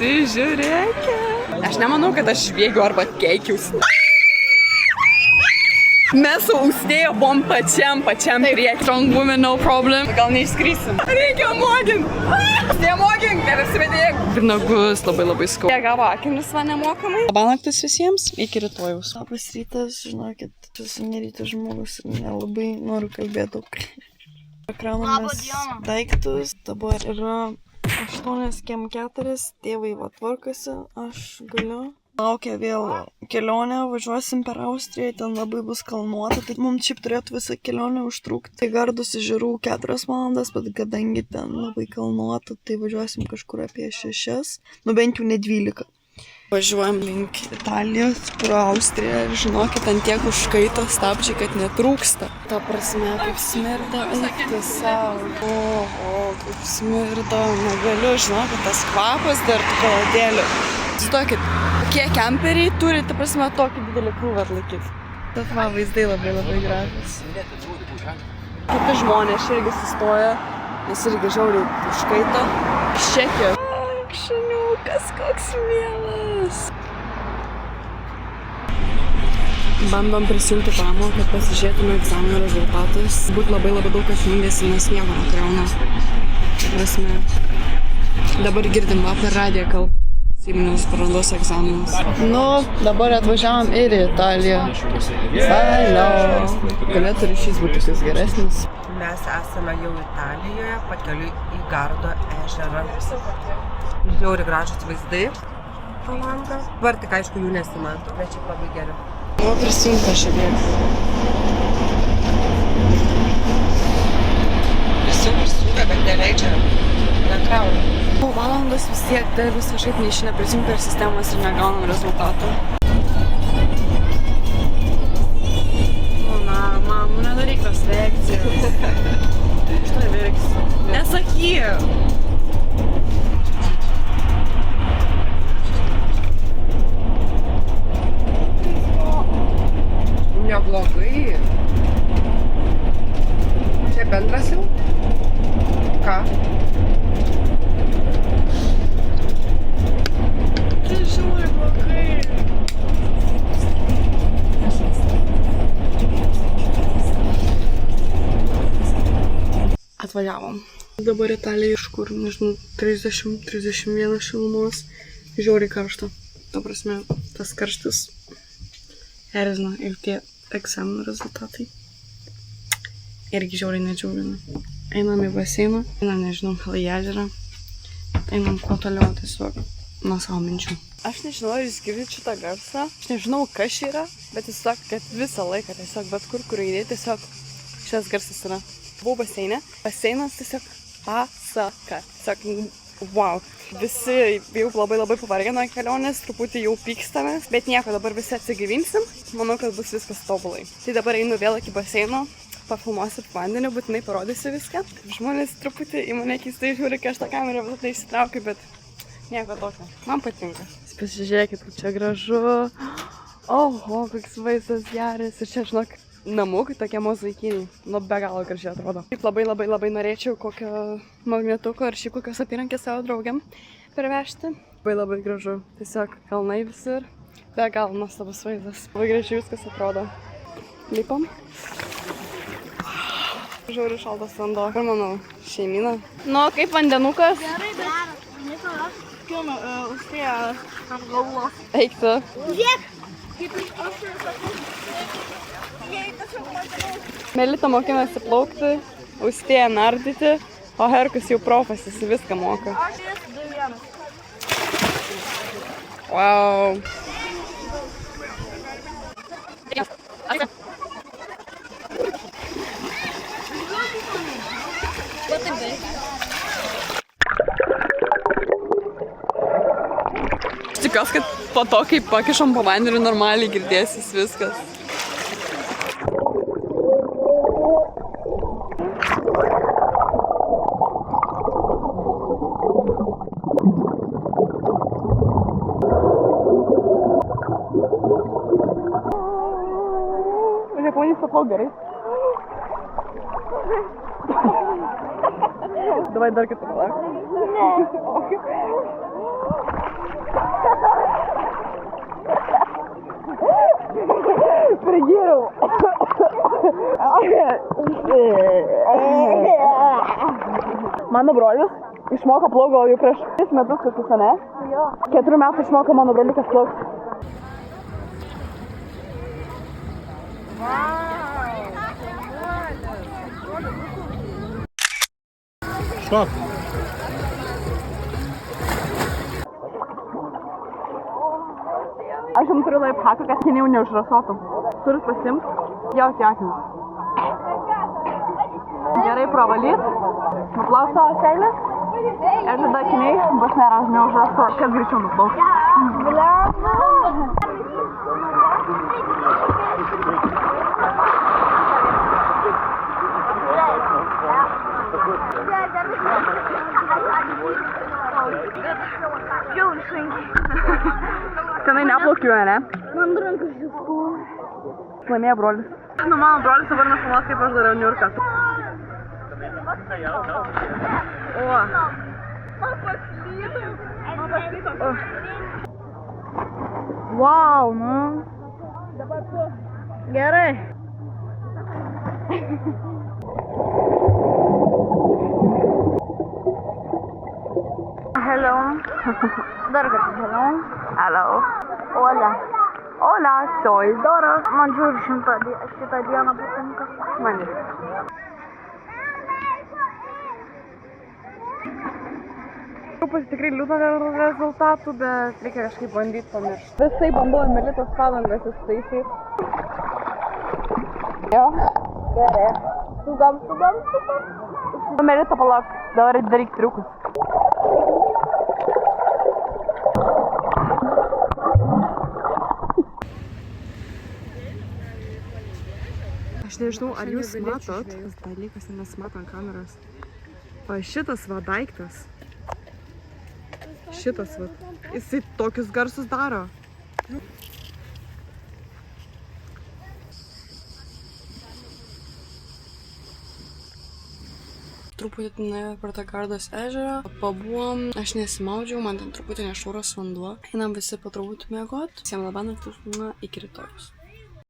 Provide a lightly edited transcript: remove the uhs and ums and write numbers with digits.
Pasižiūrėkit. Aš nemanau, kad aš bėgiu arba keikiausi. Mes su Austėja buvom pačiam prieki. Strong woman, no problem. Gal neišskrysim. Reikia mogint. Austėja mogint, neapsivedėk. Ir nagus labai skau. Jie gavo akinius va nemokamai. Labanaktis visiems, iki rytojaus. Labas rytas, žinokit, esu nerytas žmogus ir nelabai noriu kalbėti daug. Kraunamės daiktus, dabar yra 8:04, tėvai va tvarkosi, aš galiu. Laukia vėl kelionė, važiuosim per Austriją, ten labai bus kalnuota, tai mums šiaip turėtų visą kelionę užtrukti. Tai Gardus ežerų 4 valandas, bet kadangi ten labai kalnuota, tai važiuosim kažkur apie 6, nu bent jau ne 12. Važiuojam link Italijos, pro Austriją ir žinokit, ant tiek užkaito stabdžiai, kad netrūksta. Ta prasme, kaip smirda, eikti savo. O, kaip smirda, negaliu, žinokit, tas kvapas dar tų kaladėlių. Įsivaizduokit, kokie kemperiai turi, ta prasme, tokį didelį krūvą atlaikyti. Bet va, vaizdai labai gražus. Kiti žmonės irgi sustoja, nes irgi žiauriai užkaito. Iš Čekijos. Šuniukas, koks mielas. Bandom prisijungti pamoką, kad pasižiūrėtume egzamino rezultatus. Būt labai daug kas jungiasi, nes nieko neturėjau. Ta prasme, dabar girdim per radiją kalbą. Siminės brandos egzaminas. Nu, dabar atvažiavom ir į Italiją. Salio. Galėtų ryšys būti šis geresnis. Mes esame jau Italijoje, pakeliui į Gardo ežerą. Žiauri gražus vaizdai. Palanga. Dabar tik aišku jų nesimato, bet šiaip labai geriau. O prisijungta šiek tiek. Prisijunga, bet neleidžia. Nekrauna. Po valandos vis tiek dar vis kažkaip neišinė prisijungti per sistemas ir negaunam rezultatų. Na, mam, nedaryk tos reakcijos. Štai verksiu. Nesakyk! Neblogai. Čia bendras jau? Ką? Tai žiūri blogai. Atvažiavom. Dabar Italija iš kur, nežinau, 30-31 šilumos. Žiauriai karšta. Ta prasme, tas karštis erzina ir tie egzaminų rezultatai irgi žiauriai nedžiugina. Einam į baseiną, einam, nežinau, gal į ežerą, einam kuo toliau tiesiog nuo savo minčių. Aš nežinau, ar jūs girdite šitą garsą, aš nežinau, kas čia yra, bet tiesiog, kad visą laiką tiesiog, bet kur eini, tiesiog šitas garsas yra. Buvau baseine, baseinas tiesiog pasaka, tiesiog wow. Visi jau labai pavargę nuo kelionės, truputį jau pykstamės, bet nieko, dabar visi atsigyvinsim, manau, kad bus viskas tobulai. Tai dabar einu vėl iki baseino, pafilmuosiu vandeniu, būtinai parodysiu viską. Žmonės truputį į mane keistai žiūri, kai aš tą kamerą visą tai išsitraukiu, bet nieko tokio. Man patinka. Pasižiūrėkit, kaip čia gražu. Oho, koks vaizdas geras. Ir čia, žinok, namukai tokie mozaikiniai. Nu, be galo gražiai atrodo. Taip labai norėčiau kokio magnetuko ar šiaip kokios apyrankės savo draugiam pervežti. Labai gražu. Tiesiog kalnai visur. Be galo nuostabus vaizdas. Labai gražiai viskas atrodo. Lipam. Žiauriai šaltas vanduo. Ir manau, šeimyna. Nu, kaip vandenukas? Gerai, Niko, kino, Austėja ant galvos. Eik tu. Žiūrėk, kaip aš sakau, jei tiesiog matau. Melita mokinasi plaukti, Austėja nardyti, o Herkus jau profas, jis viską moka. Aš esu 2-1. Wow. Tikiuosi, kad po to, kai pakišom po vandeniu, normaliai girdėsis viskas. Japonijos paplauk gerai. Давай dar kartą palauk. Ne. prigyriau. Mano brolis išmoko plaukti gal jau prieš 3 metus kokius, ne? Jo. 4 metų išmoko mano broliukas plaukti. Šok. Aš jums turiu laiphaką, kad kiniau neužrasotum. Turit pasimt, jauti akimis. Gerai pravalyt, nuplaus savo seilę ir tada kiniai bus neužraso, kad greičiau nuplaus. Senai neplaukiu, ne? Man rankas išpūva. Laimėjo brolis. Nu, mano brolis dabar nufilmuos, kaip aš dariau niurką. O. Wow, nu. Gerai. Hello. Dar kartą hello. Hello. Olia. Hola, soy Dora. Man žiūri šitą dieną patinka. Man irgi. Truputį tikrai liūdna dėl rezultatų, bet reikia kažkaip bandyti pamiršti. Visai bandau ant Melitos padangas įstaisyti. Jo. Gerai. Sugam. Melita, palauk, dabar daryk triukus. Aš nežinau, ar jūs matot, tas dalykas nesimato ant kameros. O šitas va daiktas. Šitas va. Jisai tokius garsus daro. Truputį per tą Gardos ežerą. Pabuvom, aš nesimaudžiau, man ten truputį nešvaros vanduo. Einam visi po truputį miegot. Visiems labą naktį, iki rytojus.